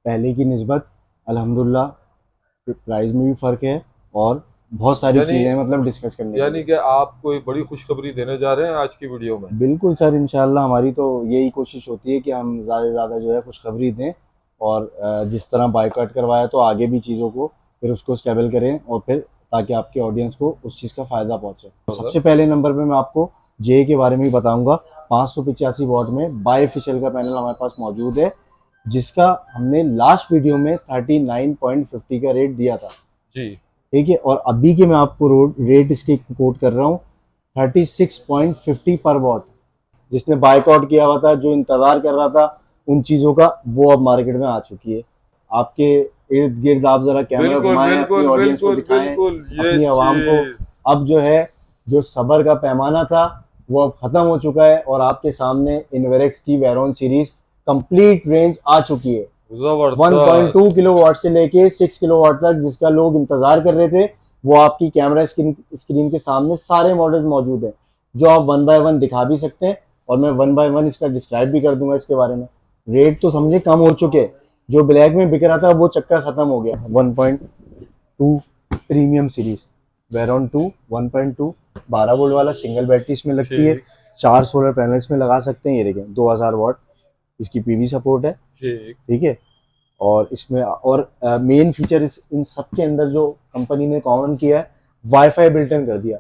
पहले की निस्बत अल्हम्दुलिल्लाह प्राइस में भी फ़र्क है और बहुत सारी यानी चीज़ें मतलब डिस्कस करने के यानी लिए। कि आप कोई बड़ी खुशखबरी देने जा रहे हैं आज की वीडियो में। बिल्कुल सर, इंशाल्लाह हमारी तो यही कोशिश होती है कि हम ज़्यादा से ज़्यादा जो है खुशखबरी दें और जिस तरह बायकॉट करवाया तो आगे भी चीज़ों को फिर उसको स्टेबल करें और फिर ताकि आपके ऑडियंस को उस चीज़ का फ़ायदा पहुंचे। तो तो सर सबसे पहले नंबर पे मैं आपको जे के बारे में ही बताऊंगा। 585 वॉट में बाईफिशियल का पैनल हमारे पास मौजूद है, जिसका हमने लास्ट वीडियो में 39.50 का रेट दिया था। जी। ठीक है, और अभी के मैं आपको रेट इसके कोट कर रहा हूँ 36.50 पर वॉट। जिसने बायकॉट किया हुआ था, जो इंतजार कर रहा था उन चीजों का, वो अब मार्केट में आ चुकी है। आपके इर्द गिर्द आप जरा कैमरा बिल्कुल घुमाएं, अपनी बिल्कुल ऑडियंस को बिल्कुल दिखाएं, बिल्कुल ये अपनी आवाम को। चीज अब जो है, जो सबर का पैमाना था वो अब खत्म हो चुका है और आपके सामने इन्वेरेक्स की वेरोन सीरीज कंप्लीट रेंज आ चुकी है। जबरदस्त। 1.2 किलोवाट से लेके 6 किलोवाट तक जिसका लोग इंतजार कर रहे थे, वो आपकी कैमरा स्क्रीन के सामने सारे मॉडल मौजूद हैं, जो आप वन बाय वन दिखा भी सकते हैं और मैं वन बाय वन इसका डिस्क्राइब भी कर दूंगा इसके बारे में। रेट तो समझे कम हो चुके हैं, जो ब्लैक में बिक रहा था वो चक्कर खत्म हो गया। 1.2 प्रीमियम सीरीज वेरॉन 2 1.2 12 वोल्ट वाला सिंगल बैटरी इसमें लगती है। ठीक 4 सोलर पैनल्स में लगा सकते हैं, ये देखें 2000 वॉट इसकी पीवी सपोर्ट है। ठीक। ठीक है, और इसमें और मेन फीचर इन सब के अंदर जो कंपनी ने कॉमन किया है, वाईफाई बिल्ट इन कर दिया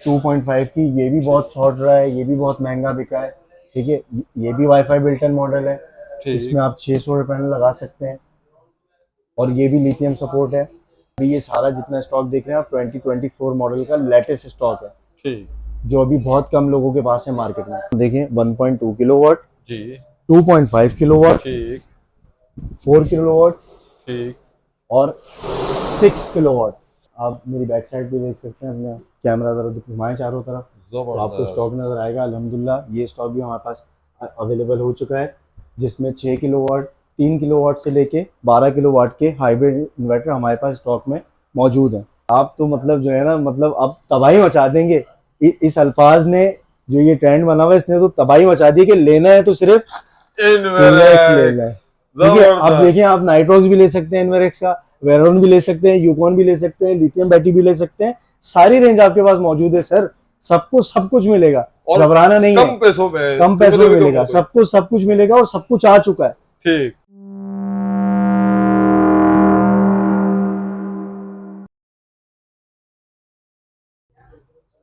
2.5 की। ये भी बहुत शॉर्ट रहा है, ये भी बहुत महंगा बिका है। ठीक है, ये भी वाईफाई बिल्ट इन मॉडल है। ठीक। इसमें आप 6 सोलर पैनल लगा सकते हैं और ये भी लिथियम सपोर्ट है। अभी ये सारा जितना स्टॉक देख रहे हैं आप 2024 मॉडल का लेटेस्ट स्टॉक है, ठीक। जो अभी बहुत कम लोगों के पास है मार्केट में। देखें 1.2 किलोवाट, जी। 2.5 किलोवाट, ठीक। 4 किलोवाट ठीक। और 6 किलोवाट। आप मेरी बैक साइड पे देख सकते हैं, अपना कैमरा ज़रा घुमाएं चारों तरफ तो आपको स्टॉक जबरदस्त। नज़र आएगा। अल्हम्दुलिल्लाह ये स्टॉक भी हमारे पास अवेलेबल हो चुका है, जिसमें 6 किलोवाट, 3 किलोवाट से लेके 12 किलोवाट के हाइब्रिड इन्वर्टर हमारे पास स्टॉक में मौजूद हैं। आप तो मतलब जो है ना, मतलब आप तबाही मचा देंगे। इस अल्फाज ने, जो ये ट्रेंड बना हुआ है, इसने तो तबाही मचा दी कि लेना है तो सिर्फ इन्वेक्स लेना है। इनवेरेक्स। ठीक है, अब देखिए जबरदस्त। आप नाइट्रॉक्स भी ले सकते हैं इन्वेरेक्स का, वेरोन भी ले सकते हैं, यूकॉन भी ले सकते हैं, लिथियम बैटरी भी ले सकते हैं। सारी रेंज आपके पास मौजूद है सर, सबको सब कुछ मिलेगा, और घबराना नहीं है। कम पैसों में, कम पैसों दुगने में भी कम मिलेगा, हो गई। सब कुछ मिलेगा और सब कुछ आ चुका है। ठीक।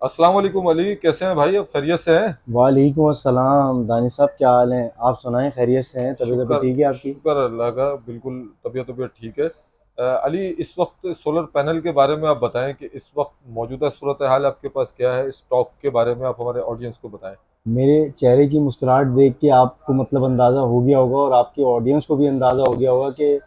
अस्सलाम वालेकुम अली, कैसे हैं भाई? अब खैरियत से हैं? वालेकुम अस्सलाम दानिश साहब, क्या हाल है? आप सुनाएं, खैरियत से हैं? तबीयत शुक्र। ठीक है आपकी? शुक्र अल्लाह का, बिल्कुल तबीयत ठीक है। अली, इस वक्त सोलर पैनल के बारे में आप बताएं कि इस वक्त मौजूदा सूरत हाल आपके पास क्या है, स्टॉक के बारे में आप हमारे ऑडियंस को बताएं। मेरे चेहरे की मुस्कुराहट देख के आपको मतलब अंदाज़ा हो गया होगा और आपके ऑडियंस को भी अंदाज़ा हो गया होगा कि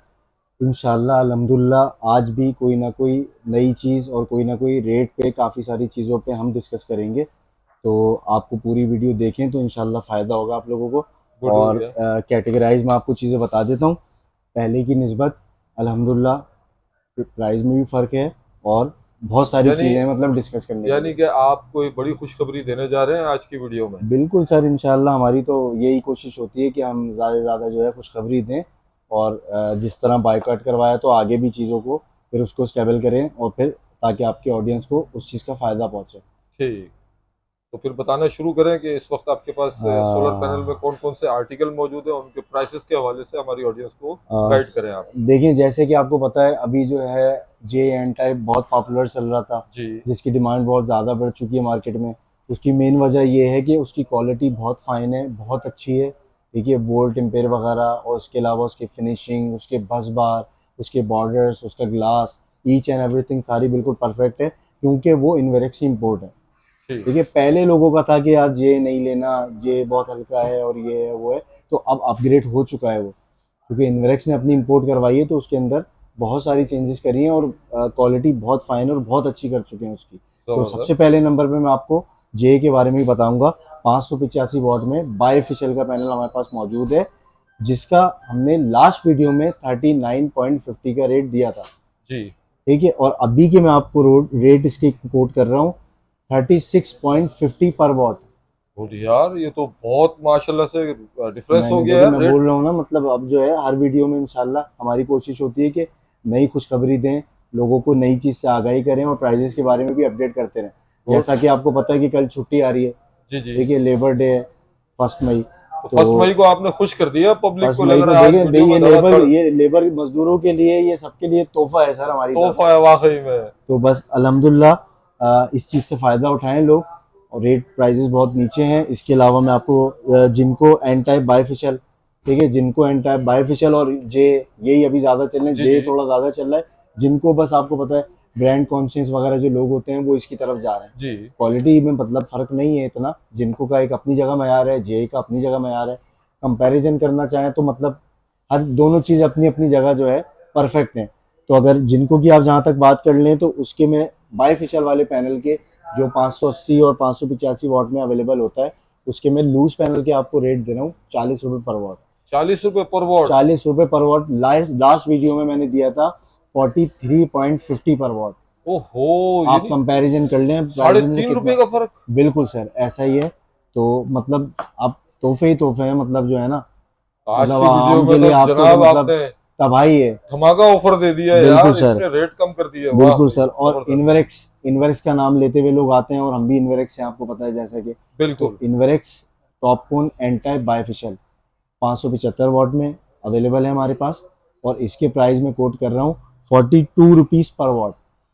इंशाल्लाह अल्हम्दुलिल्लाह आज भी कोई ना कोई नई चीज़ और कोई ना कोई रेट पे काफ़ी सारी चीज़ों पे हम डिस्कस करेंगे। तो आपको पूरी वीडियो देखें तो इंशाल्लाह फ़ायदा होगा आप लोगों को। गुड हो और गया। कैटेगराइज में आपको चीज़ें बता देता हूँ। पहले की निस्बत अल्हम्दुलिल्लाह प्राइस में भी फ़र्क है और बहुत सारी यानी चीज़ें मतलब डिस्कस करने के यानी लिए। कि आप कोई बड़ी खुशखबरी देने जा रहे हैं आज की वीडियो में। बिल्कुल सर, इंशाल्लाह हमारी तो यही कोशिश होती है कि हम ज़्यादा से ज़्यादा जो है खुशखबरी दें और जिस तरह बायकॉट करवाया तो आगे भी चीज़ों को फिर उसको स्टेबल करें और फिर ताकि आपके ऑडियंस को उस चीज़ का फ़ायदा पहुंचे। ठीक। तो फिर बताना शुरू करें कि इस वक्त आपके पास सोलर पैनल में आ, कौन कौन से आर्टिकल मौजूद हैं, उनके प्राइसेस के हवाले से हमारी ऑडियंस को आ, गाइड करें आप। देखिए, जैसे कि आपको पता है अभी जो है जे एन टाइप बहुत पॉपुलर चल रहा था, जी। जिसकी डिमांड बहुत ज़्यादा बढ़ चुकी है मार्केट में। उसकी मेन वजह ये है कि उसकी क्वालिटी बहुत फ़ाइन है, बहुत अच्छी है। देखिए वोल्ट एम्पेयर वगैरह और उसके अलावा उसकी फिनिशिंग, उसके बस बार, उसके बॉर्डर्स, उसका ग्लास, ईच एंड एवरीथिंग सारी बिल्कुल परफेक्ट है, क्योंकि वो इन्वेरेक्स इम्पोर्ट है। ठीक। देखिए पहले लोगों का था कि यार ये नहीं लेना, ये बहुत हल्का है और ये है वो है, तो अब अपग्रेड हो चुका है वो, क्योंकि इन्वेरेक्स ने अपनी इंपोर्ट करवाई है तो उसके अंदर बहुत सारी चेंजेस करी हैं और क्वालिटी बहुत फाइन और बहुत अच्छी कर चुके हैं उसकी। तो सबसे जबरदस्त। पहले नंबर पे मैं आपको जे के बारे में ही बताऊंगा। 585 वॉट में बाईफिशियल का पैनल हमारे पास मौजूद है, जिसका हमने लास्ट वीडियो में 39.50 का रेट दिया था। जी। ठीक है, और अभी के मैं आपको रेट इसके कोट कर रहा हूँ 36.50 पर वॉट। गुड यार, ये तो बहुत माशाल्लाह से डिफरेंस हो मैंने गया देखो, यार मैं रेट। बोल रहा हूँ ना, मतलब अब जो है हर वीडियो में इंशाल्लाह हमारी कोशिश होती है कि नई खुशखबरी दें, लोगों को नई चीज़ से आगाही करें और प्राइजेस के बारे में भी अपडेट करते रहें। गुड। जैसा कि आपको पता है कि कल छुट्टी आ रही है, जी जी। ठीक है, लेबर डे है, 1 मई। तो तो 1 मई को आपने खुश कर दिया पब्लिक फर्स्ट को, मई लग को रहा है आज देखिए भाई, वीडियो में धड़ाधड़। ये लेबर मजदूरों के लिए, ये सबके लिए तोहफा है सर हमारी तरफ तोहफा से। है वाकई में। तो बस अल्हम्दुलिल्लाह इस चीज़ से फ़ायदा उठाएं लोग, और रेट प्राइजेस बहुत नीचे हैं। इसके अलावा मैं आपको जिनको एन टाइप बाईफिशियल, ठीक है, जिनको एन टाइप बाईफिशियल और जे, यही अभी ज़्यादा चल रहे हैं, जी जे जी थोड़ा ज़्यादा चल रहा है। जिनको बस आपको पता है ब्रांड कॉन्शियस वगैरह जो लोग होते हैं वो इसकी तरफ जा रहे हैं। जी। क्वालिटी में मतलब फ़र्क नहीं है इतना, जिनको का एक अपनी जगह मैयार है, जे का अपनी जगह मैयार है। कंपैरिजन करना चाहें तो मतलब हर दोनों चीज़ अपनी अपनी जगह जो है परफेक्ट है। तो अगर जिनको की आप जहाँ तक बात कर लें तो उसके में बाईफिशियल वाले पैनल के जो 580 और 585 वॉट में अवेलेबल होता है, उसके मैं लूज पैनल के आपको रेट दे रहा हूँ 40 रुपये पर वॉट। 40 रुपए पर वॉट। 40 रुपये पर वॉट। लास्ट लास्ट वीडियो में मैंने दिया था 43.50 पर वॉट। ओहो, आप यानी कंपैरिजन कर लें साढ़े प्राइस में तीन कितना। रुपए का फर्क। बिल्कुल सर, ऐसा ही है। तो मतलब आप तोहफे ही तोहफे हैं, मतलब जो है ना, आज मतलब की वीडियो आम में के लिए तो आपको तो जनाब मतलब आपने तबाही है। धमाका ऑफर दे दिया बिल्कुल यार, सर, इतने रेट कम कर दिए, वाह बिल्कुल भाई सर। और जबरदस्त। इन्वेरेक्स, इन्वेरेक्स का नाम लेते हुए लोग आते हैं, और हम भी इन्वेरेक्स हैं, आपको पता है जैसा कि। तो बिल्कुल। Inverex TOPCon N type bifacial 575 watt में अवेलेबल है हमारे पास, और इसके प्राइस में कोट कर रहा हूँ 42 रुपीज़ पर वॉट।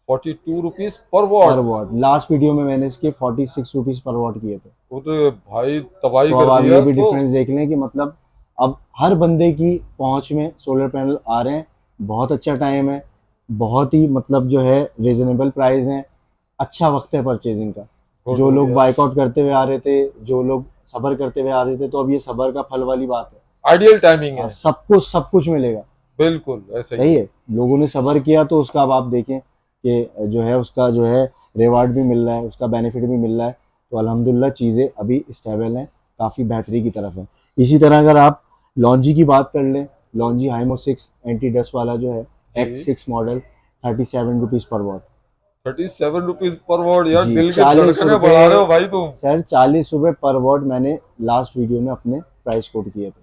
42 रुपीज पर पर वॉट। वॉट लास्ट वीडियो में मैंने इसके 46 रुपीज़ पर वॉट किए थे। वो तो भाई तबाही तो अब कर आप ये दिया भी तो। डिफरेंस देख लें कि मतलब अब हर बंदे की पहुंच में सोलर पैनल आ रहे हैं। बहुत अच्छा टाइम है, बहुत ही मतलब जो है रिजनेबल प्राइस है, अच्छा वक्त है परचेजिंग का। गुड जो गुड लोग यार। बाइकआउट करते हुए आ रहे थे, जो लोग सबर करते हुए आ रहे थे, तो अब ये सबर का फल वाली बात है। आइडियल टाइमिंग है। सब कुछ मिलेगा। बिल्कुल ऐसा ही सही है। है, लोगों ने सबर किया तो उसका अब आप देखें कि जो है उसका जो है रिवार्ड भी मिल रहा है, उसका बेनिफिट भी मिल रहा है। तो अल्हम्दुलिल्लाह चीज़ें अभी स्टेबल हैं, काफ़ी बेहतरी की तरफ है। इसी तरह अगर आप लॉन्जी की बात कर लें, लॉन्जी हाइमो 6 एंटी डस्ट वाला जो है, जी। X6 मॉडल, 37 रुपीज़ पर वॉट। 37 रुपीज पर वॉट, यार जी, दिल की 40 रुपये। धड़कनें बढ़ा रहे हो भाई तुम। सर 40 रुपये पर वॉट मैंने लास्ट वीडियो में अपने प्राइस कोट किए थे।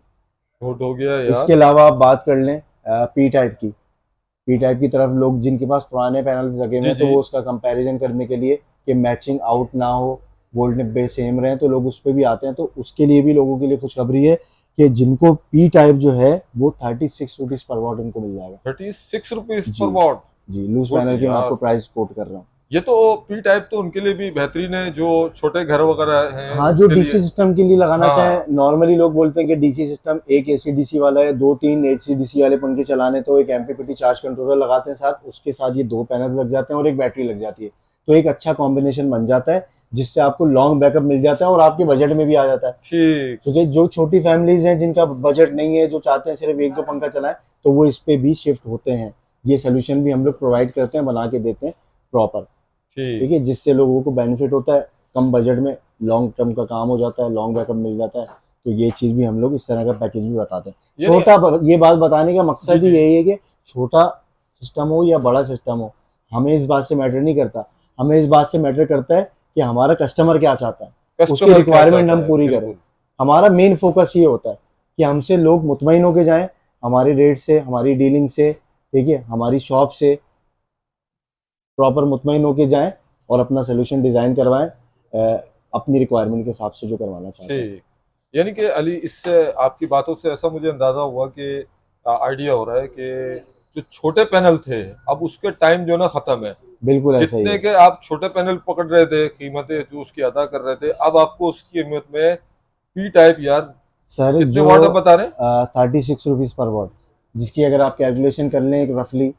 नोट हो गया इसके यार। अलावा आप बात कर लें पी टाइप की। पी टाइप की तरफ लोग जिनके पास पुराने पैनल लगे हुए जी हैं, तो जी। वो उसका कंपैरिजन करने के लिए कि मैचिंग आउट ना हो, वोल्टेज बेस सेम रहे, तो लोग उस पर भी आते हैं। तो उसके लिए भी लोगों के लिए खुशखबरी है कि जिनको पी टाइप जो है वो 36 रुपीज़ पर वॉट उनको मिल जाएगा। 36 रुपीज पर जी, वॉट। जी, लूज गुड पैनल की मैं आपको यार। प्राइस कोट कर रहा हूँ। ये तो पी टाइप तो उनके लिए भी बेहतरीन है, जो छोटे घर वगैरह हैं हाँ, जो उनके लिए। डीसी सिस्टम के लिए लगाना चाहे, हाँ। नॉर्मली लोग बोलते हैं कि डीसी सिस्टम, एक एसी डीसी वाला है, दो तीन एसी डीसी वाले पंखे चलाने, तो एक एमपीपीटी चार्ज कंट्रोलर लगाते हैं साथ, उसके साथ ये दो पैनल लग जाते हैं और एक बैटरी लग जाती है। तो एक अच्छा कॉम्बिनेशन बन जाता है, जिससे आपको लॉन्ग बैकअप मिल जाता है और आपके बजट में भी आ जाता है। ठीक। क्योंकि जो छोटी फैमिलीज हैं जिनका बजट नहीं है, जो चाहते हैं सिर्फ एक दो पंखा चलाएं, तो वो इस पे भी शिफ्ट होते हैं। ये सोल्यूशन भी हम लोग प्रोवाइड करते हैं, बना के देते हैं प्रॉपर। ठीक ठीक। है, जिससे लोगों को बेनिफिट होता है, कम बजट में लॉन्ग टर्म का काम हो जाता है, लॉन्ग बैकअप मिल जाता है। तो ये चीज़ भी हम लोग इस तरह का पैकेज भी बताते हैं। यानी। ये बात बताने का जी मकसद ही जी। यही है कि छोटा सिस्टम हो या बड़ा सिस्टम हो, हमें इस बात से मैटर नहीं करता। हमें इस बात से मैटर करता है कि हमारा कस्टमर क्या चाहता है, उसकी कस्टमर क्या रिक्वायरमेंट चाहता हम है, पूरी करें। बिल्कुल। हमारा मेन फोकस ये होता है कि हमसे लोग मुतमईन होके जाएं, हमारे रेट से, हमारी डीलिंग से, ठीक है, हमारी शॉप से प्रॉपर मुतमईन होके जाएं और अपना सोल्यूशन डिज़ाइन करवाएं अपनी रिक्वायरमेंट के हिसाब से जो करवाना चाहते हैं। ठीक। यानी कि अली, इससे आपकी बातों से ऐसा मुझे अंदाजा हुआ कि आइडिया हो रहा है कि जो छोटे पैनल थे अब उसके टाइम जो ना खत्म है। बिल्कुल ऐसा ही जितने है के आप छोटे पैनल पकड़ रहे थे, कीमतें जो उसकी अदा कर रहे थे, अब आपको उसकी कीमत में पी टाइप यार। सर। कितने जो वाट आप बता रहे हैं? 36 रुपीज़ पर वॉट, जिसकी अगर आप कैलकुलेशन कर लें एक रफली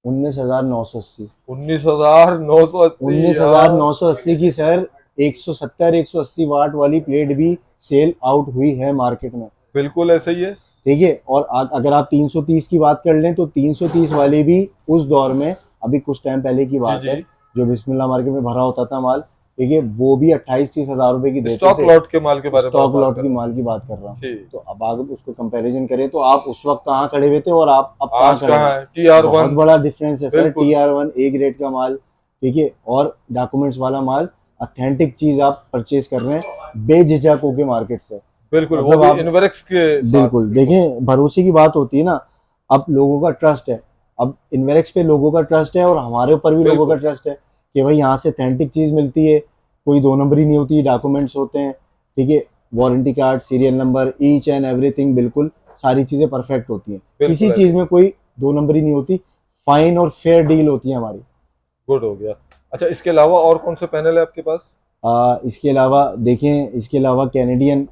19,980। 19,980 उन्नीस हजार यार। नौ सौ अस्सी की सर 180 वाट वाली प्लेट भी सेल आउट हुई है मार्केट में। बिल्कुल ऐसे ही है। ठीक है, और अगर आप 330 की बात कर लें तो 330 वाली भी उस दौर में, अभी कुछ टाइम पहले की जी बात जी। है, जो बिस्मिल्लाह मार्केट में भरा होता था माल, ठीक है, वो भी 28-30 हज़ार रुपए की देते स्टॉक थे। लॉट के माल के बारे में आप स्टॉक बात लॉट कर की रहे हैं। माल की बात कर रहा हूँ। ठीक। तो अब आप उसको कंपैरिजन करें तो आप उस वक्त कहाँ खड़े हुए थे और आप अब कहाँ आज खड़े कहाँ हैं। है टी आर बहुत वन। बड़ा डिफरेंस है सर। टी बिल्कुल। आर वन ए ग्रेड का माल, ठीक है, और डॉक्यूमेंट्स वाला माल ऑथेंटिक चीज आप परचेज कर रहे हैं बेझिझक होके मार्केट से। बिल्कुल, वो मतलब भी आप इनवेरेक्स के साथ। बिल्कुल देखें, भरोसे की बात होती है ना। अब लोगों का ट्रस्ट है, अब इनवेरेक्स पे लोगों का ट्रस्ट है और हमारे ऊपर भी लोगों का बिल्कुल ट्रस्ट है कि भाई यहाँ से ऑथेंटिक चीज मिलती है, कोई दो नंबरी नहीं होती, डॉक्यूमेंट्स होते हैं, ठीक है, warranty card, serial number, each and everything, बिल्कुल सारी चीजें परफेक्ट होती हैं, किसी बिल्कुल ऐसे चीज ही। में कोई दो नंबरी नहीं होती, फाइन और फेयर डील होती है हमारी। गुड हो गया। अच्छा, इसके अलावा और कौन से पैनल है आपके पास? इसके अलावा देखें, इसके अलावा कैनेडियन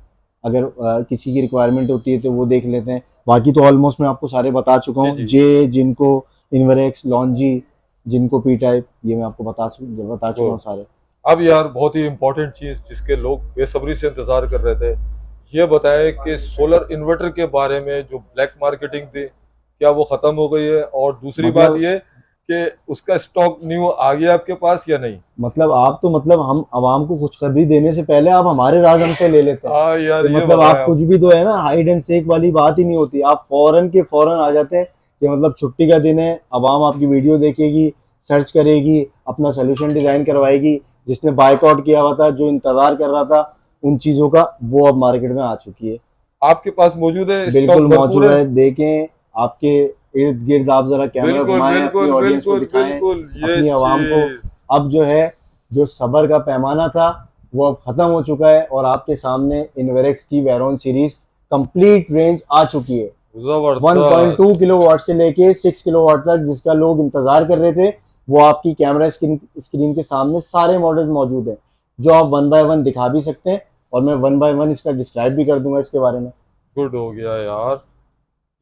अगर किसी की रिक्वायरमेंट होती है तो वो देख लेते हैं। बाकी तो ऑलमोस्ट मैं आपको सारे बता चुका जी हूँ, जी। जे जिनको इनवरेक्स, लॉन्जी, जिनको पी टाइप, ये मैं आपको बता चुका हूँ गुड। सारे। अब यार बहुत ही इंपॉर्टेंट चीज जिसके लोग बेसब्री से इंतजार कर रहे थे, ये बताएं कि सोलर इन्वर्टर के बारे में जो ब्लैक मार्केटिंग थी, क्या वो खत्म हो गई है? और दूसरी बात मतलब ये कि उसका स्टॉक न्यू आ गया आपके पास या नहीं? मतलब आप तो मतलब हम आवाम को खुशखबरी देने से पहले आप हमारे राज हमसे ले लेते हैं। हाँ यार, तो ये मतलब बताएं आप आप। कुछ भी तो है ना, हाइड एंड सीक वाली बात ही नहीं होती, आप फौरन के फौरन आ जाते हैं कि मतलब छुट्टी का दिन है, आवाम आपकी वीडियो देखेगी, सर्च करेगी, अपना सोल्यूशन डिजाइन करवाएगी। जिसने बायकॉट किया हुआ था, जो इंतजार कर रहा था उन चीजों का, वो अब मार्केट में आ चुकी है। आपके पास मौजूद है, बिल्कुल स्टॉक भरपूर मौजूद है? है, देखें आपके इर्द गिर्द, आप जरा कैमरा बिल्कुल घुमाएं, अपनी बिल्कुल ऑडियंस को बिल्कुल दिखाएं, बिल्कुल, ये अपनी आवाम को। चीज अब जो है, जो सबर का पैमाना था वो अब खत्म हो चुका है और आपके सामने इनवेरेक्स की वेरॉन सीरीज कंप्लीट रेंज आ चुकी है। जबरदस्त। 1.2 किलोवाट से लेके 6 किलोवाट तक जिसका लोग इंतजार कर रहे थे, वो आपकी कैमरा स्क्रीन के सामने सारे मॉडल मौजूद हैं, जो आप वन बाय वन दिखा भी सकते हैं और मैं वन बाय वन इसका डिस्क्राइब भी कर दूंगा इसके बारे में। गुड हो गया यार।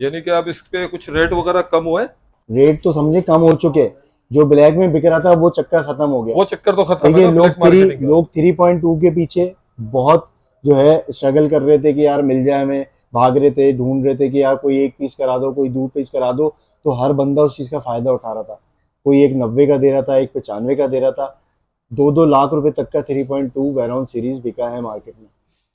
यानी कि अब इस पे कुछ रेट वगैरह कम हुए? रेट तो समझे कम हो चुके हैं, जो ब्लैक में बिक रहा था वो चक्कर खत्म हो गया। वो चक्कर तो खत्म है देखिए, ना ब्लैक मार्केटिंग का? लोग 3.2 के पीछे बहुत जो है स्ट्रगल कर रहे थे कि यार मिल जाए हमें, भाग रहे थे, ढूंढ रहे थे कि यार कोई एक पीस करा दो, कोई दो पीस करा दो। तो हर बंदा उस चीज का फायदा उठा रहा था, कोई एक 90 का दे रहा था, एक 95 का दे रहा था। 2-2 लाख रुपए तक का 3.2 वेरॉन सीरीज बिका है मार्केट में,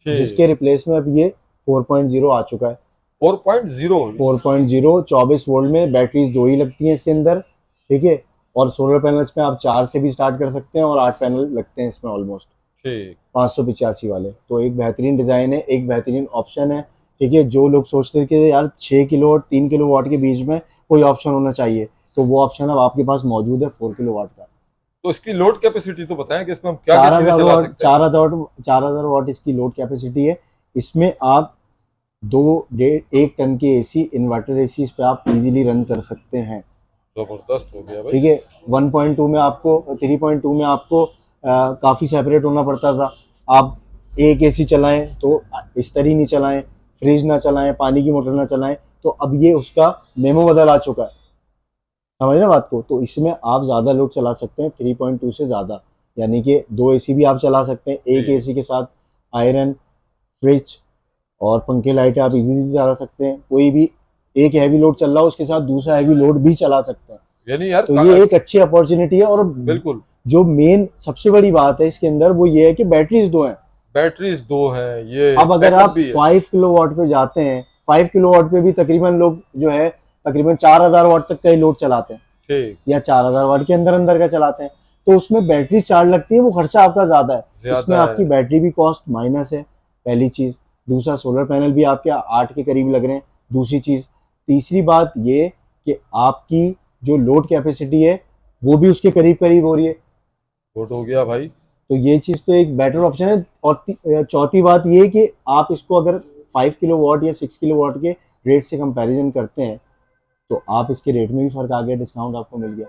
ठीक। जिसके रिप्लेस में अब ये 4.0 आ चुका है। 4.0? 4.0 24 वोल्ट में, बैटरीज दो ही लगती हैं इसके अंदर, ठीक है। और सोलर पैनल्स में आप 4 से भी स्टार्ट कर सकते हैं और 8 पैनल लगते हैं इसमें ऑलमोस्ट, ठीक। 585 वाले। तो एक बेहतरीन डिज़ाइन है, एक बेहतरीन ऑप्शन है, ठीक है। जो लोग सोचते हैं कि यार 6 किलो और 3 किलो वाट के बीच में कोई ऑप्शन होना चाहिए, तो वो ऑप्शन अब आपके पास मौजूद है 4 किलो वाट का। तो इसकी लोड कैपेसिटी तो बताएं कि इसमें हम क्या क्या चार चीजें हजार चला वाट सकते हैं? 4,000 वाट इसकी लोड कैपेसिटी है। इसमें आप 1 टन के एसी, इन्वर्टर एसी इस पे आप इजीली रन कर सकते हैं, जबरदस्त हो गया भाई। ठीक है। 1.2 में आपको, 3.2 में आपको काफ़ी सेपरेट होना पड़ता था। आप एक एसी चलाएं तो इस तरह नहीं चलाएं, फ्रिज ना चलाएं, पानी की मोटर ना चलाएं। तो अब ये उसका मेमो बदल आ चुका है, समझ रहे हैं बात को। तो इसमें आप ज़्यादा लोग चला सकते हैं 3.2 से ज़्यादा, यानी कि 2 एसी भी आप चला सकते हैं। एक ठीक। एसी के साथ आयरन, फ्रिज और पंखे लाइटें आप इजीली चला सकते हैं। कोई भी एक हैवी लोड चल रहा हो उसके साथ दूसरा हैवी लोड भी चला सकते हैं। यानी यार तो ये एक अच्छी अपॉर्चुनिटी है। और बिल्कुल। जो मेन सबसे बड़ी बात है इसके अंदर वो ये है कि बैटरीज दो हैं। बैटरीज दो हैं, ये अब अगर बैकअप आप भी है। 5 किलोवाट पे जाते हैं, 5 किलोवाट पे भी तकरीबन लोग जो है तकरीबन 4,000 वाट तक का ही लोड चलाते हैं, ठीक। या 4,000 वाट के अंदर अंदर का चलाते हैं। तो उसमें बैटरी चार्ज लगती है, वो खर्चा आपका ज्यादा है। इसमें ज्यादा आपकी है। बैटरी भी कॉस्ट माइनस है, पहली चीज। दूसरा, सोलर पैनल भी आपके 8 के करीब लग रहे हैं, दूसरी चीज। तीसरी बात ये कि आपकी जो लोड कैपेसिटी है वो भी उसके करीब करीब हो रही है। गुड हो गया भाई। तो ये चीज तो एक बेटर ऑप्शन है। और चौथी बात ये कि आप इसको अगर 5 किलोवाट या 6 किलोवाट के रेट से कंपैरिजन करते हैं तो आप इसके रेट में भी फर्क आ गया, डिस्काउंट आपको मिल गया।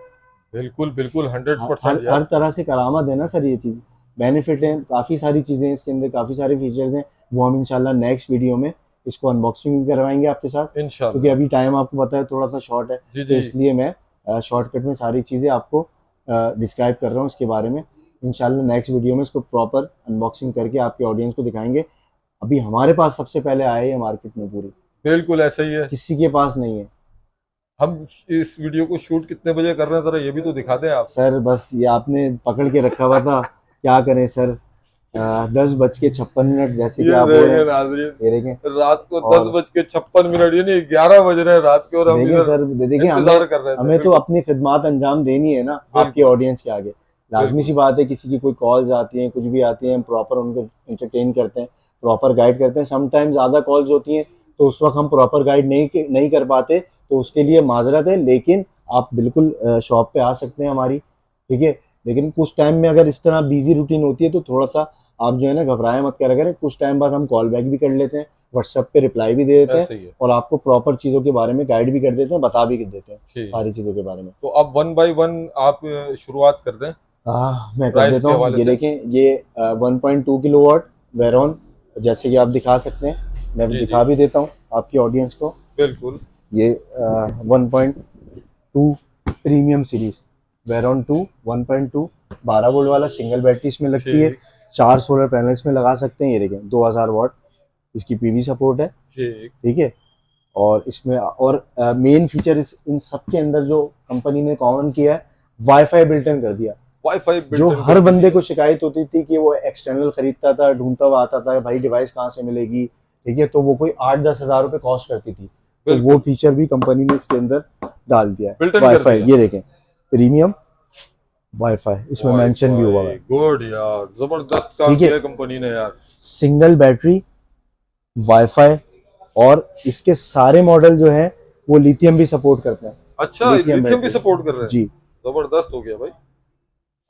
बिल्कुल बिल्कुल, हंड्रेड हर परसेंट हर यार। तरह से करामत है ना सर, ये चीज़ बेनिफिट है, काफ़ी सारी चीज़ें हैं इसके अंदर, काफ़ी सारे फीचर्स हैं। वो हम इंशाल्लाह नेक्स्ट वीडियो में इसको अनबॉक्सिंग भी करवाएंगे आपके साथ, क्योंकि इंशाल्लाह। अभी टाइम आपको पता है थोड़ा सा शॉर्ट है। जी तो जी। इसलिए मैं शॉर्टकट में सारी चीज़ें आपको डिस्क्राइब कर रहा हूँ इसके बारे में। इंशाल्लाह नेक्स्ट वीडियो में इसको प्रॉपर अनबॉक्सिंग करके आपके ऑडियंस को दिखाएंगे। अभी हमारे पास सबसे पहले आए हैं मार्केट में, पूरी बिल्कुल ऐसा ही है। किसी के पास नहीं है। हम इस वीडियो को शूट कितने बजे कर रहे हैं, जरा ये भी तो दिखा दें आप। सर बस ये आपने पकड़ के रखा हुआ था, क्या करें सर। 10:56 जैसे कि ये आप बोल रहे देखें हैं, नाजरीन, ये देखें। रात को दस और बज के छप्पन मिनट यानी 11 बज रहे हैं रात के, और हम देखें इधर सर, देखिए हमें इंतजार कर रहे थे। हमें तो बिल्कुल अपनी खिदमत अंजाम देनी है ना आपके बिल्कुल। ऑडियंस के आगे। लाजमी सी बात है, किसी की कोई कॉल्स आती हैं, कुछ भी आती हैं, हम प्रॉपर उनको इंटरटेन करते हैं, प्रॉपर गाइड करते हैं। समटाइम ज़्यादा कॉल्स होती हैं तो उस वक्त हम प्रॉपर गाइड नहीं कर पाते, तो उसके लिए माजरत है। लेकिन आप बिल्कुल शॉप पे आ सकते हैं हमारी, ठीक है। लेकिन कुछ टाइम में अगर इस तरह बिजी रूटीन होती है तो थोड़ा सा आप जो है ना घबराएं मत करा करें, कुछ टाइम बाद हम कॉल बैक भी कर लेते हैं, व्हाट्सएप पे रिप्लाई भी दे देते हैं ऐसे ही है। और आपको प्रॉपर चीज़ों के बारे में गाइड भी कर देते हैं, बता भी कर देते हैं ठीक। सारी चीज़ों के बारे में। तो अब 1 बाय 1 आप शुरुआत कर दें मैं कर प्राइस देता के हूँ। हवाले ये से। देखें, ये 1.2 किलोवाट वेरॉन, जैसे कि आप दिखा सकते हैं, मैं जी जी, दिखा भी देता हूँ आपकी ऑडियंस को। बिल्कुल। ये 1.2 प्रीमियम सीरीज वेरॉन 2 1.2 12 वोल्ट वाला सिंगल बैटरी इसमें लगती है। ठीक 4 सोलर पैनल्स में लगा सकते हैं। ये देखें 2000 वाट इसकी पीवी सपोर्ट है, ठीक। ठीक है। और इसमें और मेन फीचर इन सब के अंदर जो कंपनी ने कॉमन किया है, वाईफाई बिल्ट इन कर दिया। वाईफाई जो बिल्ट इन हर कर बंदे दीजिए। को शिकायत होती थी कि वो एक्सटर्नल खरीदता था, ढूंढता हुआ आता था, भाई डिवाइस कहाँ से मिलेगी, ठीक है, तो वो कोई 8-10 हज़ार रुपए कॉस्ट करती थी। तो वो बिल्कुल फीचर भी कंपनी ने इसके अंदर डाल दिया है। बिल्ट इन कर वाईफाई दिया। ये देखें, प्रीमियम वाईफाई इसमें मेंशन भी हुआ हुआ वाई है, गुड यार, जबरदस्त काम ठीक है। किया है कंपनी ने यार। सिंगल बैटरी, वाईफाई, और इसके सारे मॉडल जो है वो लिथियम भी सपोर्ट करते हैं। अच्छा, लिथियम लिथियम भी बैटरी, सपोर्ट कर रहे हैं। जी। जबरदस्त हो गया भाई।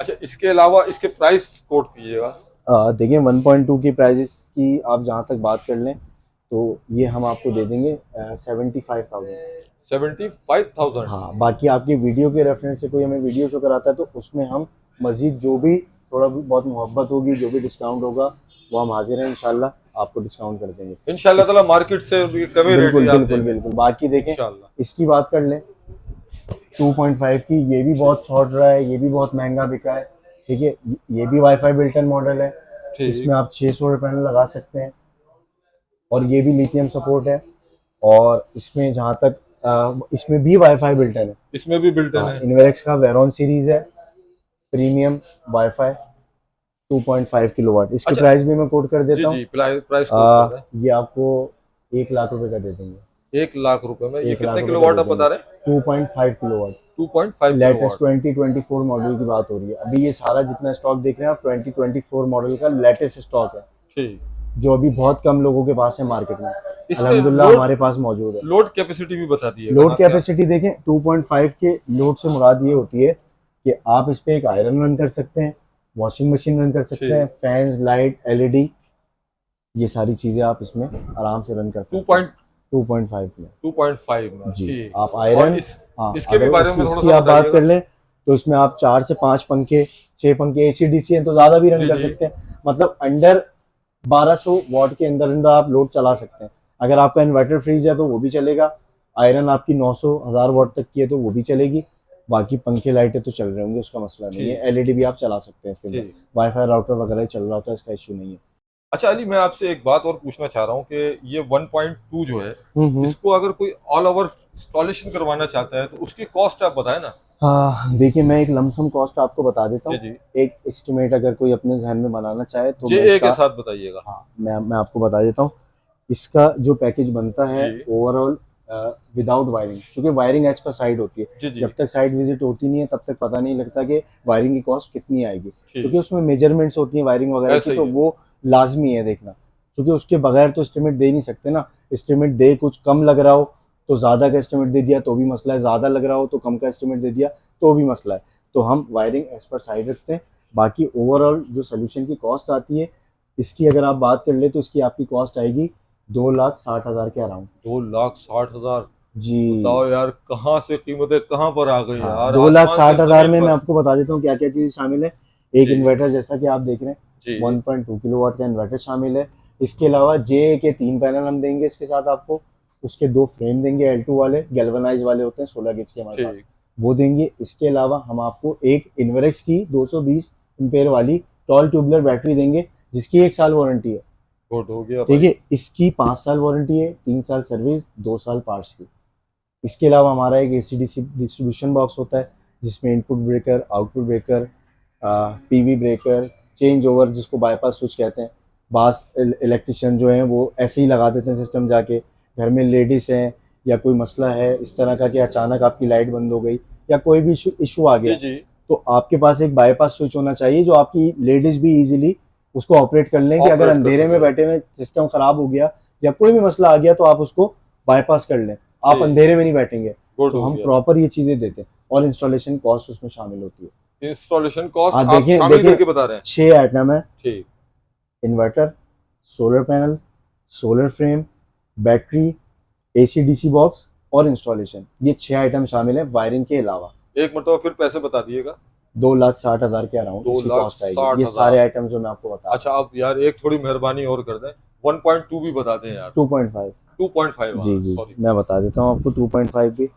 अच्छा, इसके अलावा इसके प्राइस कोट कीजिएगा। देखिए 1.2 की प्राइजेस की आप जहाँ तक बात कर लें तो ये हम आपको दे देंगे 75,000। 75,000। हाँ, बाकी आपकी वीडियो के रेफरेंस से कोई हमें वीडियो शो कराता है तो उसमें हम मजीद जो भी थोड़ा भी बहुत मोहब्बत होगी, जो भी डिस्काउंट होगा वो हम हाजिर हैं, इंशाल्लाह आपको डिस्काउंट कर देंगे। इंशाल्लाह इस ताला मार्केट से भी कमी रेट बिल्कुल ही आप बिल्कुल देंगे बिल्कुल। बाकी देखें, इंशाल्लाह। इसकी बात कर लें 2.5 की, ये भी बहुत शॉर्ट रहा है, ये भी बहुत महंगा बिका है, ठीक है। ये भी वाईफाई बिल्टन मॉडल है, ठीक। इसमें आप 6 सोलर पैनल लगा सकते हैं और ये भी लिथियम सपोर्ट है। और इसमें जहाँ तक इसमें भी वाईफाई बिल्टन है। इसमें भी बिल्ट इन हाँ, है। इनवेरेक्स का वेरॉन सीरीज है, प्रीमियम वाईफाई 2.5 किलोवाट। इसकी अच्छा, प्राइस भी मैं कोट कर जी देता हूँ। जी, प्राइस कोट कर रहे हैं। ये आपको 1 लाख रुपए का दे देंगे। 1 लाख रुपए में ये 1 लाख कितने रुपए का किलोवाट दे आप देंगे। बता रहे हैं? 2.5 किलोवाट 2.5 लेटेस्ट किलोवाट। 2024 मॉडल की बात हो रही है। अभी ये सारा जितना स्टॉक देख रहे हैं आप 2024 मॉडल का लेटेस्ट स्टॉक है, ठीक। जो अभी बहुत कम लोगों के पास है मार्केट में। इसमें अल्हम्दुलिल्लाह हमारे पास मौजूद है। लोड कैपेसिटी भी बता दिएगा लोड ना क्या? कैपेसिटी देखें, 2.5 के लोड से मुराद ये होती है कि आप इस पे एक आयरन रन कर सकते हैं, वॉशिंग मशीन रन कर सकते हैं, ठीक। फैंस, लाइट, एलईडी, ये सारी चीजें आप इसमें आराम से रन कर सकते हैं 2.5 में। 2.5 में। जी, ठीक। आप और आयरन, इस हाँ, इसके भी अगर बारे में थोड़ा इसकी सा आप बात बताइएगा। कर लें तो इसमें आप 4 से 5 पंखे, 6 पंखे, एसी डीसी हैं तो ज्यादा भी रन जी कर जी। सकते हैं। मतलब अंडर 1200 वॉट के अंदर अंदर आप लोड चला सकते हैं। अगर आपका इन्वर्टर फ्रीज है तो वो भी चलेगा। आयरन आपकी 900 1000 वॉट तक की है तो वो भी चलेगी। बाकी पंखे लाइटें तो चल रहे होंगे, उसका मसला नहीं है। ठीक। एलईडी भी आप चला सकते हैं इसके अंदर, ठीक। वाईफाई राउटर वगैरह चल रहा होता है, इसका इशू नहीं है। अच्छा अली, मैं आपसे एक बात और पूछना चाह रहा हूँ कि ये 1.2 जो है, हम्म। इसको अगर कोई ऑल ओवर इंस्टॉलेशन करवाना चाहता है तो उसकी कॉस्ट आप बताएं ना। हाँ, देखिए मैं एक लमसम कॉस्ट आपको बता देता जी हूँ। जी, एक एस्टिमेट अगर कोई अपने जहन में बनाना चाहे तो मैं JA के इसका, साथ बताइएगा। हाँ, मैं आपको बता देता हूँ। इसका जो पैकेज बनता है जी ओवरऑल विदाउट वायरिंग, क्योंकि वायरिंग एज पर साइड होती है, जी जी। जब तक साइट विजिट होती नहीं है तब तक पता नहीं लगता कि वायरिंग की कॉस्ट कितनी आएगी, ठीक। क्योंकि उसमें मेजरमेंट्स होती हैं वायरिंग वगैरह ऐसा की, ही तो है। वो लाजमी है देखना, क्योंकि उसके बगैर तो एस्टिमेट दे नहीं सकते ना। एस्टिमेट दे कुछ कम लग रहा हो तो ज़्यादा का एस्टिमेट दे दिया तो भी मसला है, ज़्यादा लग रहा हो तो कम का एस्टिमेट दे दिया तो भी मसला है। तो हम वायरिंग एज पर साइड रखते हैं। बाकी ओवरऑल जो सोल्यूशन की कॉस्ट आती है, इसकी अगर आप बात कर ले तो इसकी आपकी कॉस्ट आएगी 2,60,000 के अराउंड। 2,60,000। जी, बताओ यार, कहाँ से कीमतें कहाँ पर आ गई हाँ, यार, दो लाख आसमान से साठ हजार जमीन में मैं पर। आपको बता देता हूँ क्या क्या चीज़ शामिल है। एक जी इन्वर्टर जैसा कि आप देख रहे हैं, जी 1.2 किलोवाट का इन्वर्टर शामिल है। इसके अलावा जे के 3 पैनल हम देंगे इसके साथ आपको। उसके 2 फ्रेम देंगे L2 वाले, गैल्वेनाइज वाले होते हैं, 16 गेज के हमारे पास, ठीक। वो देंगे। इसके अलावा हम आपको एक इन्वेरेक्स की 220 एम्पेयर वाली टॉल ट्यूबलर बैटरी देंगे, जिसकी 1 साल वारंटी है, गुड हो गया ठीक भाई। है। इसकी 5 साल वारंटी है, 3 साल सर्विस, 2 साल पार्ट्स की। इसके अलावा हमारा एक ACDC डिस्ट्रीब्यूशन बॉक्स होता है, जिसमें input breaker, output breaker, PV breaker, change over जिसको बाईपास स्विच कहते हैं। बास इलेक्ट्रिशियन जो हैं वो ऐसे ही लगा देते हैं सिस्टम जाके। घर में लेडीज़ हैं या कोई मसला है इस तरह का कि अचानक आपकी लाइट बंद हो गई या कोई भी इशू आ जी गया, जी। तो आपके पास एक बाईपास स्विच होना चाहिए जो आपकी लेडीज भी इजीली उसको ऑपरेट कर लें कि अगर ऑपरेट कर अंधेरे में सके। बैठे में सिस्टम खराब हो गया या कोई भी मसला आ गया तो आप उसको बाईपास कर लें, आप जी, अंधेरे में नहीं बैठेंगे। गुड तो हो हम गया। प्रॉपर ये चीजें देते हैं और इंस्टॉलेशन कॉस्ट उसमें शामिल होती है। इंस्टॉलेशन कॉस्ट हाँ आप देखिए शामिल देखिए, करके बता रहे हैं। 6 आइटम है। ठीक। Inverter, solar panel, solar frame, battery, AC DC box और इंस्टॉलेशन, ये 6 आइटम शामिल है वायरिंग के अलावा। एक मरतबा फिर पैसे बता दिएगा। 2,60,000 के अराउंड दो इसकी लाख कॉस्ट आएगी, साठ ये सारे हजार आइटम जो मैं आपको बता रहा अच्छा, आप यार एक थोड़ी मेहरबानी और कर दें, 1.2 भी बता दें यार। हूँ। 2.5। 2.5, जी हाँ जी, सॉरी। मैं बता देता हूँ आपको 2.5 भी।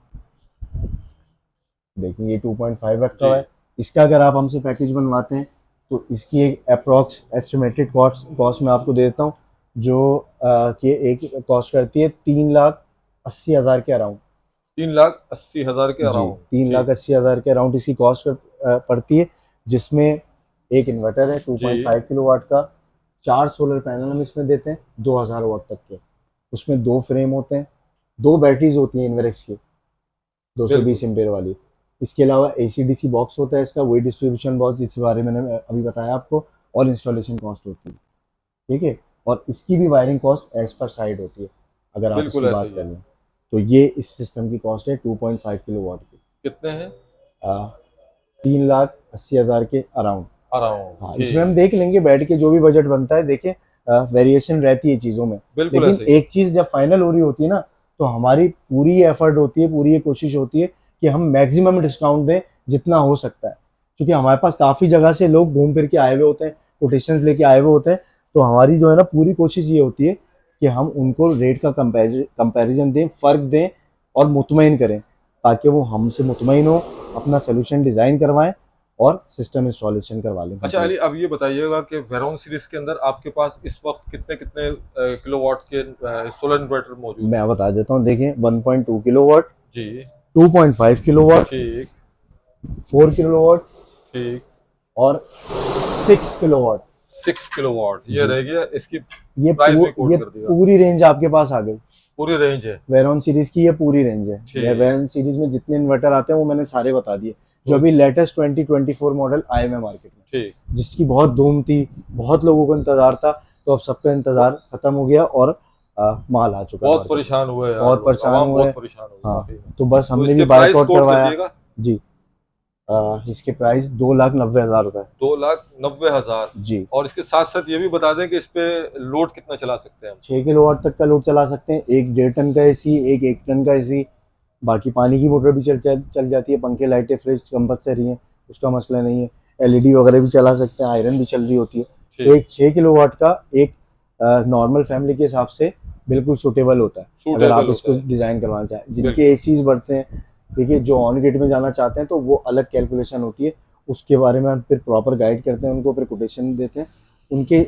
देखिए ये 2.5 रखा जी हुआ है। इसका अगर आप हमसे पैकेज बनवाते हैं तो इसकी एक अप्रॉक्स एस्टिमेटेड कॉस्ट कॉस्ट मैं आपको दे देता हूँ, जो कि एक कॉस्ट करती है 3,80,000 के अराउंड। 3,80,000 के जी, अराउंड। तीन लाख ठीक। अस्सी हज़ार के अराउंड इसकी कॉस्ट पड़ती है, जिसमें एक इन्वर्टर है जी 2.5 किलोवाट का, 4 सोलर पैनल हम इसमें देते हैं 2,000 वाट तक के, उसमें 2 फ्रेम होते हैं, 2 बैटरीज होती हैं इन्वेरेक्स की बिल्कुल। 220 एम्पेयर वाली। इसके अलावा एसी डीसी बॉक्स होता है इसका, वही डिस्ट्रीब्यूशन बॉक्स जिस बारे में मैंने अभी बताया आपको, और इंस्टॉलेशन कॉस्ट होती है। ठीक है, और इसकी भी wiring cost as per side होती है अगर आप बिल्कुल इसकी ऐसे बात ही कर है। लें। तो ये इस सिस्टम की कॉस्ट है 2.5 किलोवाट की, कितने हैं? 3,80,000 के अराउंड। अराउंड। हाँ, इसमें हम ठीक। देख लेंगे बैठ के जो भी बजट बनता है, देखें वेरिएशन रहती है चीज़ों में। बिल्कुल लेकिन ऐसे ही है। एक चीज़ जब फाइनल हो रही होती है ना, तो हमारी पूरी एफर्ट होती है, पूरी ये कोशिश होती है कि हम मैक्सिमम डिस्काउंट दें जितना हो सकता है, क्योंकि हमारे पास काफ़ी जगह से लोग घूम फिर के आए हुए होते हैं, कोटेशंस लेके आए हुए होते हैं। तो हमारी जो है ना पूरी कोशिश ये होती है कि हम उनको रेट का कंपैरिजन दें, फ़र्क दें और मुतमईन करें, ताकि वो हमसे मुतमईन हो, अपना सोल्यूशन डिज़ाइन करवाएं और सिस्टम इंस्टॉलेशन करवा लें अच्छा कंप्लीट। अली, अब ये बताइएगा कि वेरोन सीरीज के अंदर आपके पास इस वक्त कितने कितने किलोवाट के सोलर इन्वर्टर मौजूद हैं? मैं बता देता हूँ, देखिए 1.2 किलोवाट, जी। 2.5 किलोवाट, ठीक। 4 किलोवाट ठीक। और 6 किलोवाट। 6 किलोवाट ये जी, रह गया, इसकी प्राइस भी कोट ये कर दिया। पूरी रेंज आपके पास आ गई। पूरी रेंज है। वेरॉन सीरीज की ये पूरी रेंज है। ठीक। वेरॉन सीरीज में जितने इन्वर्टर आते हैं वो मैंने सारे बता दिए, जो गुड। अभी लेटेस्ट 2024 मॉडल आए हुए मार्केट में, ठीक। जिसकी बहुत धूम थी, बहुत लोगों को इंतजार था। तो अब सबका इंतजार खत्म हो गया और माल आ चुका है बहुत मार्केट में। परेशान हुए यार बहुत लोग, परेशान आवाम हुए बहुत हैं। परेशान हुई हाँ, वाकई में। तो बस तो हमने भी इसके प्राइस बाइकआउट कोट कर करवाया। दिएगा। जी, इसके प्राइस 2,90,000 रुपए। 2,90,000। जी, और इसके साथ साथ ये भी बता दें कि इस पे लोड कितना चला सकते हैं हम? 6 किलोवाट तक का लोड चला सकते हैं, एक 1.5 टन का एसी, एक 1 टन का एसी। बाकी पानी की मोटर भी चल जाती है, पंखे लाइटें फ्रिज कंपलसरी हैं, उसका मसला नहीं है। एलईडी वगैरह भी चला सकते हैं, आयरन भी चल रही होती है। तो ठीक। एक 6 किलोवाट का एक नॉर्मल फैमिली के हिसाब से बिल्कुल सूटेबल होता है, अगर सूटेबल आप होता इसको है। डिज़ाइन करवाना चाहें। जिनके बिल्कुल। एसीज बढ़ते हैं, देखिए जो ऑन ग्रिड में जाना चाहते हैं तो वो अलग कैलकुलेशन होती है, उसके बारे में हम फिर प्रॉपर गाइड करते हैं उनको, फिर कोटेशन देते हैं, उनके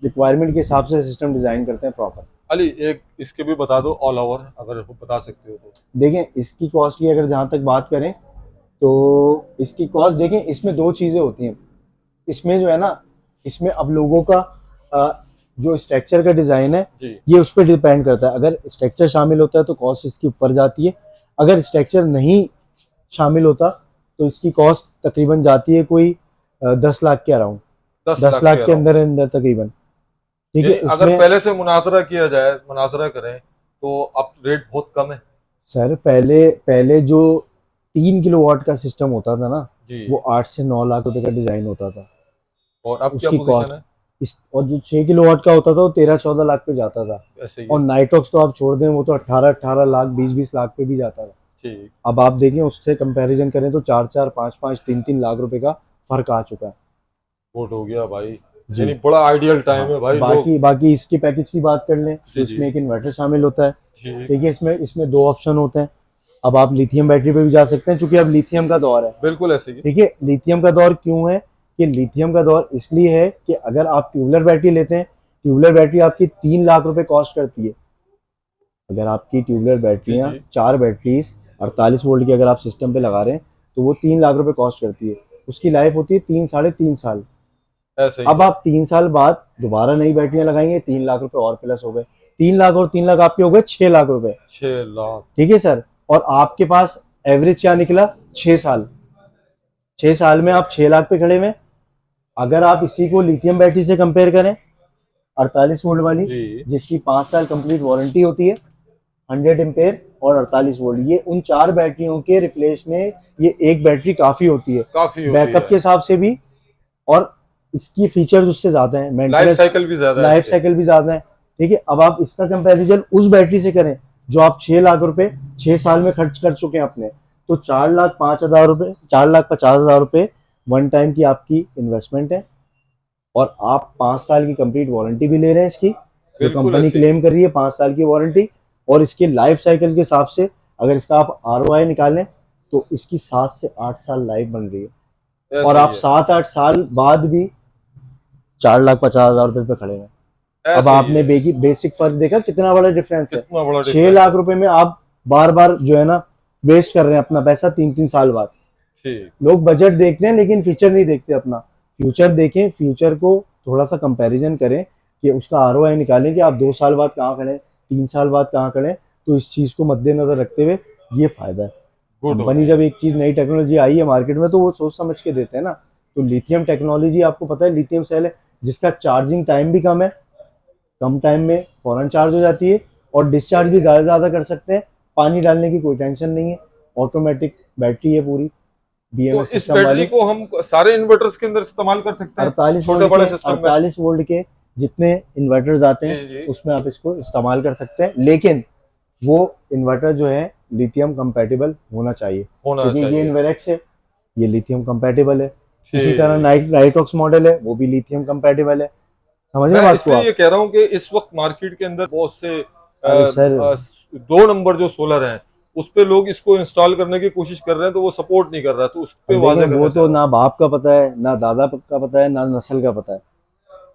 रिक्वायरमेंट के हिसाब से सिस्टम डिज़ाइन करते हैं प्रॉपर। अली एक इसके भी बता दो ऑल ओवर, अगर बता सकते हो तो। देखें इसकी कॉस्ट की अगर जहाँ तक बात करें तो इसकी कॉस्ट देखें, इसमें दो चीज़ें होती हैं। इसमें जो है ना, इसमें अब लोगों का जो स्ट्रक्चर का डिज़ाइन है जी। ये उस पर डिपेंड करता है। अगर स्ट्रक्चर शामिल होता है तो कॉस्ट इसकी ऊपर जाती है, अगर स्ट्रक्चर नहीं शामिल होता तो इसकी कॉस्ट तकरीबन जाती है कोई 10 लाख के अराउंड, 10 दस लाख के लाख के अराउंड। अंदर अंदर तकरीबन। ठीक है, यानी अगर उसमें पहले से मुनाजरा किया जाए, मुनाजरा करें, तो अब रेट बहुत कम है। सर पहले पहले जो 3 किलोवाट का सिस्टम होता था ना, जी। वो 8 से 9 लाख रुपए का डिज़ाइन होता था और अब क्या उसकी पोजीशन कॉस्ट। है? इस और जो 6 किलोवाट का होता था वो 13-14 लाख पे जाता था। ऐसे ही और है। नाइटॉक्स तो आप छोड़ दें, वो तो 18-18 लाख, 20-20 लाख पे भी जाता था। ठीक। अब आप देखें उससे कंपैरिजन करें तो 4-4, 5-5, 3-3 लाख रुपए का फर्क आ चुका है। वोट हो गया भाई। जी, यानी बड़ा आइडियल टाइम हाँ। है भाई, लोग। बाकी बाकी इसके पैकेज की बात कर लें तो जी जी। इसमें एक इन्वर्टर शामिल होता है। ठीक। देखिए इसमें इसमें दो ऑप्शन होते हैं। अब आप लिथियम बैटरी पे भी जा सकते हैं, चूंकि अब लिथियम का दौर है। बिल्कुल ऐसे ही। ठीक है, लिथियम का दौर क्यों है? कि लिथियम का दौर इसलिए है कि अगर आप ट्यूबुलर बैटरी लेते हैं, ट्यूबुलर बैटरी आपकी 3 लाख रुपए कॉस्ट करती है। अगर आपकी ट्यूबुलर जी बैटरियाँ जी। 4 बैटरीज 48 वोल्ट की अगर आप सिस्टम पे लगा रहे हैं तो वो 3 लाख रुपए कॉस्ट करती है। उसकी लाइफ होती है 3 साढ़े 3 साल। ऐसे ही अब है। आप 3 साल बाद दोबारा नई बैटरियां लगाएंगे, 3 लाख रुपए और प्लस हो गए। 3 लाख और 3 लाख आपके हो गए 6 लाख रुपए। 6 लाख। ठीक है सर, और आपके पास एवरेज क्या निकला? 6 साल। 6 साल में आप 6 लाख पे खड़े हुए। अगर आप इसी को लिथियम बैटरी से कंपेयर करें, 48 वोल्ट वाली, जी। जिसकी 5 साल कंप्लीट वारंटी होती है, 100 एम्पेयर और 48 वोल्ट, ये उन 4 बैटरियों के रिप्लेस में ये एक बैटरी काफी होती है काफी होती बैकअप है, के हिसाब से भी। और इसकी फीचर्स उससे ज्यादा है, लाइफ मेंटेनेंस, साइकिल भी ज्यादा है लाइफ इससे। साइकिल भी ज्यादा है। ठीक है, अब आप इसका कंपैरिजन उस बैटरी से करें जो आप 6 लाख रुपए 6 साल में खर्च कर चुके हैं अपने, तो 4,05,000 रुपए, 4,50,000 रुपए वन टाइम की आपकी इन्वेस्टमेंट है। और आप 5 साल की कंप्लीट वारंटी भी ले रहे हैं इसकी, जो बिल्कुल कंपनी ऐसे ही, क्लेम कर रही है 5 साल की वारंटी। और इसके लाइफ साइकिल के हिसाब से अगर इसका आप ROI निकालें तो इसकी 7 से 8 साल लाइफ बन रही है। और ऐसे आप ही है, 7-8 साल बाद भी 4,50,000 रुपए पे खड़े हैं। अब ऐसे ही आपने है। बेसिक फर्क देखा कितना बड़ा डिफरेंस है। कितना बड़ा 6 डिफरेंस लाख है। रुपए में आप बार बार जो है ना वेस्ट कर रहे हैं अपना पैसा 3-3 साल बाद। ठीक। लोग बजट देखते हैं लेकिन फ्यूचर नहीं देखते अपना। फ्यूचर देखें, फ्यूचर को थोड़ा सा कंपैरिजन करें कि उसका ROI निकालें कि आप 2 साल बाद कहाँ खड़े, 3 साल बाद कहाँ खड़े। तो इस चीज को मद्देनजर रखते हुए ये फायदा है। गुड हो कंपनी गया। जब एक चीज नई टेक्नोलॉजी आई है मार्केट में तो वो सोच समझ के देते हैं ना। तो लिथियम टेक्नोलॉजी, आपको पता है लिथियम सेल है जिसका चार्जिंग टाइम भी कम है, कम टाइम में फौरन चार्ज हो जाती है और डिस्चार्ज भी ज़्यादा कर सकते हैं। पानी डालने की कोई टेंशन नहीं है, ऑटोमेटिक बैटरी है पूरी, तो BMS इस सिस्टम बैटरी वाली। को हम सारे इन्वर्टर्स के अंदर इस्तेमाल कर सकते हैं, 48 छोटे वोल्ट बड़े के सिस्टम में। 48 वोल्ट के जितने इन्वर्टर्स आते जी हैं जी, उसमें आप इसको इस्तेमाल कर सकते हैं, लेकिन वो इन्वर्टर जो है लिथियम कंपैटिबल होना चाहिए, होना क्योंकि ये चाहिए। इन्वेरेक्स है, ये लिथियम कंपैटिबल है। इसी तरह ठीक। नाइट्रॉक्स मॉडल है, वो भी लिथियम कंपैटिबल है। समझ रहे मैं हैं बात को इसलिए आप? ये कह रहा हूँ कि इस वक्त मार्केट के अंदर बहुत से अरे सर, 2 नंबर जो सोलर हैं उस पे लोग इसको इंस्टॉल करने की कोशिश कर रहे हैं, तो वो सपोर्ट नहीं कर रहा, तो उस पे अब देखें वाजे वो करना चाह तो रहा हूँ। ना बाप का पता है, ना दादा का पता है, ना नस्ल का पता है।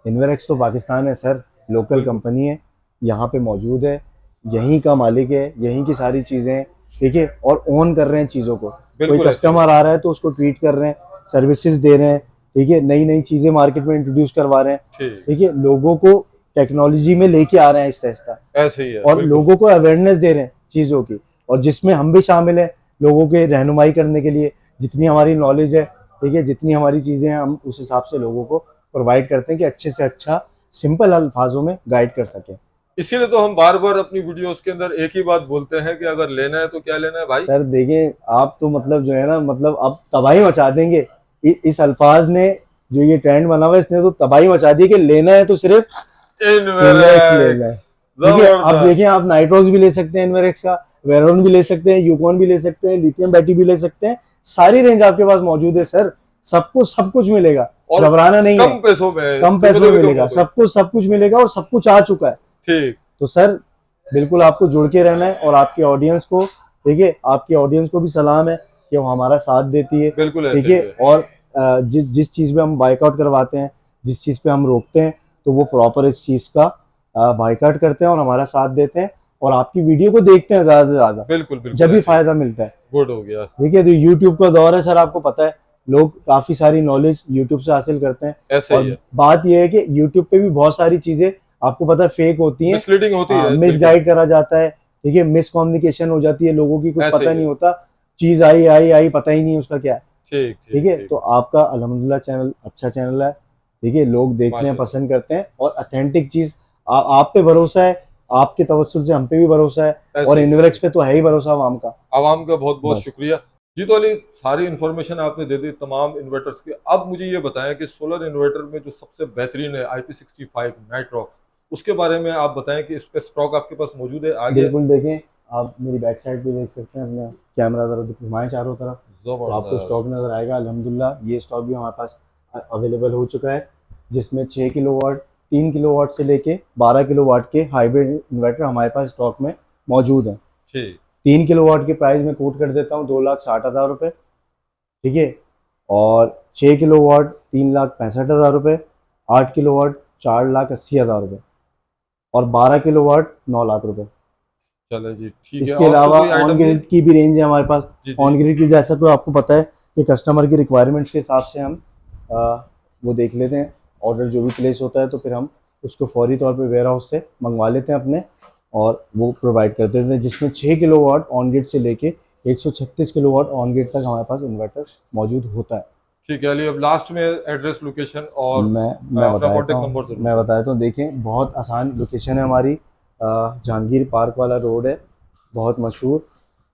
इन्वेरेक्स तो पाकिस्तान है सर, लोकल बिल्कुल कंपनी है, यहाँ पे मौजूद है, यहीं का मालिक है, यहीं की सारी चीज़ें हैं। ठीक है, और ओन कर रहे हैं चीज़ों को। कोई बिल्कुल ऐसे ही है। कस्टमर आ रहा है तो उसको ट्रीट कर रहे हैं, सर्विसेज दे रहे हैं। ठीक है, नई नई चीज़ें मार्केट में इंट्रोड्यूस करवा रहे हैं। ठीक। ठीक है, लोगों को टेक्नोलॉजी में लेके आ रहे हैं आहिस्ता आहिस्ता, ऐसे ही है, और बिल्कुल। लोगों को अवेयरनेस दे रहे हैं चीज़ों की, और जिसमें हम भी शामिल हैं लोगों के रहनुमाई करने के लिए। जितनी हमारी नॉलेज है, ठीक है, जितनी हमारी चीज़ें हैं, हम उस हिसाब से लोगों को प्रोवाइड करते हैं कि अच्छे से अच्छा सिंपल अल्फाजों में गाइड कर सकें। इसीलिए तो हम बार बार अपनी वीडियोस के अंदर एक ही बात बोलते हैं कि अगर लेना है तो क्या लेना है भाई। सर देखिए, आप तो मतलब जो है ना, मतलब आप तबाही मचा देंगे। इस अल्फाज ने, जो ये ट्रेंड बना हुआ है, इसने तो तबाही मचा दी कि लेना है तो सिर्फ इन्वेरेक्स लेना है। इनवेरेक्स, ठीक है, अब जबरदस्त। देखिए आप नाइट्रॉक्स भी ले सकते हैं इन्वेरेक्स का, वेरोन भी ले सकते हैं, यूकॉन भी ले सकते हैं, लिथियम बैटरी भी ले सकते हैं। सारी रेंज आपके पास मौजूद है सर, सबको सब कुछ मिलेगा, और घबराना नहीं है। कम पैसों में, कम पैसों कीमतों में भी कम मिलेगा, हो गई। सब कुछ मिलेगा और सब कुछ आ चुका है। ठीक। तो सर बिल्कुल आपको जुड़ के रहना है, और आपकी ऑडियंस को, ठीक है, आपकी ऑडियंस को भी सलाम है कि वो हमारा साथ देती है। बिल्कुल ठीक ऐसे है, ही है। और जिस चीज़ पे हम बाइकआउट करवाते हैं, जिस चीज़ पे हम रोकते हैं, तो वो प्रॉपर इस चीज़ का बाइकआउट करते हैं और हमारा साथ देते हैं, और आपकी वीडियो को देखते हैं ज़्यादा से ज़्यादा, बिल्कुल बिल्कुल जब भी ऐसे ही। फायदा मिलता है। गुड हो गया। ठीक है, तो यूट्यूब का दौर है सर, आपको पता है, लोग काफ़ी सारी नॉलेज यूट्यूब से हासिल करते हैं। ऐसे ही और है। बात यह है कि यूट्यूब पे भी बहुत सारी चीज़ें आपको पता है फेक होती हैं, मिसलीडिंग होती है, मिस बिल्कुल। गाइड करा जाता है। ठीक है, मिस कम्युनिकेशन हो जाती है, लोगों की कुछ ऐसे पता ही नहीं है। होता, चीज आई आई आई पता ही नहीं उसका क्या है। ठीक ठीक ठीक है, ठीक। तो आपका अल्हम्दुलिल्लाह चैनल अच्छा चैनल है। ठीक है, लोग देखते हैं, माशाल्लाह। पसंद करते हैं, और अथेंटिक चीज आप पे भरोसा है, आपके तवज्जुह से हम पे भी भरोसा है, और ऐसे ही इनवरेक्स है। पे तो है ही भरोसा आवाम का। आवाम का बहुत बहुत बस शुक्रिया। जी तो अली, सारी इन्फॉर्मेशन आपने दे दी तमाम इन्वर्टर्स की। अब मुझे ये बताएं कि सोलर इन्वर्टर में जो सबसे बेहतरीन है IP65 नाइट्रॉक्स, उसके बारे में आप बताएं कि इसका स्टॉक आपके पास मौजूद है, आ गया है? बिल्कुल, देखें आप मेरी बैक साइड पे देख सकते हैं, अपना कैमरा जरा घुमाएं चारों तरफ, तो आपको स्टॉक जबरदस्त। नज़र आएगा। अल्हम्दुलिल्लाह ये स्टॉक भी हमारे पास अवेलेबल हो चुका है, जिसमें 6 किलोवाट, 3 किलोवाट से लेके 12 किलोवाट के हाइब्रिड इन्वर्टर हमारे पास स्टॉक में मौजूद हैं। ठीक। 3 किलोवाट के प्राइस में कोट कर देता हूँ 2,60,000 रुपये। ठीक है, और 6 किलोवाट 3,65,000 रुपये, 8 किलोवाट 4,80,000 रुपये, और 12 किलोवाट 9 लाख रुपये। चले जी, ठीक है। इसके और तो अलावा कोई ऑन आइटम नहीं? ग्रिड की भी रेंज है हमारे पास। जी जी। ऑन ग्रिड की जैसा कोई आपको पता है कि कस्टमर की रिक्वायरमेंट्स के हिसाब से हम वो देख लेते हैं, ऑर्डर जो भी प्लेस होता है तो फिर हम उसको फौरी तौर पे वेयर हाउस से मंगवा लेते हैं अपने, और वो प्रोवाइड कर देते हैं, जिसमें 6 किलोवाट ऑन ग्रिड से लेके 136 किलोवाट ऑन गेट तक हमारे पास इन्वर्टर मौजूद होता है। ठीक है अली, अब लास्ट में एड्रेस, लोकेशन और मैं अपना बता देता कॉन्टेक्ट हूँ नंबर जरूर। मैं बता देता हूँ देखें, बहुत आसान लोकेशन है हमारी। जहांगीर पार्क वाला रोड है, बहुत मशहूर,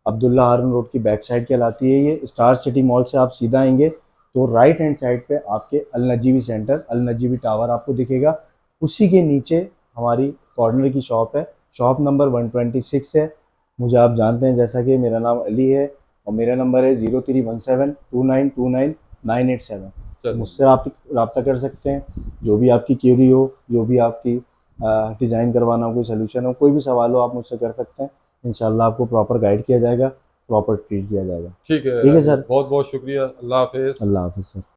अब्दुल्ला हारून रोड की बैक साइड कहलाती है ये। स्टार सिटी मॉल से आप सीधा आएंगे तो राइट हैंड साइड पे आपके अल नजीबी सेंटर, अल नजीबी टावर आपको दिखेगा। उसी के नीचे हमारी कॉर्नर की शॉप है, शॉप नंबर 126 है। मुझे आप जानते हैं जैसा कि मेरा नाम अली है और मेरा नंबर है 03172929 987। चलिए मुझसे आप रब्ता कर सकते हैं, जो भी आपकी क्यूरी हो, जो भी आपकी डिज़ाइन करवाना हो, कोई सोल्यूशन हो, कोई भी सवाल हो, आप मुझसे कर सकते हैं। इंशाल्लाह आपको प्रॉपर गाइड किया जाएगा, प्रॉपर ट्रीट किया जाएगा। ठीक है ठीक है अली, सर। बहुत बहुत शुक्रिया, अल्लाह हाफिज़। अल्लाह हाफिज़ सर।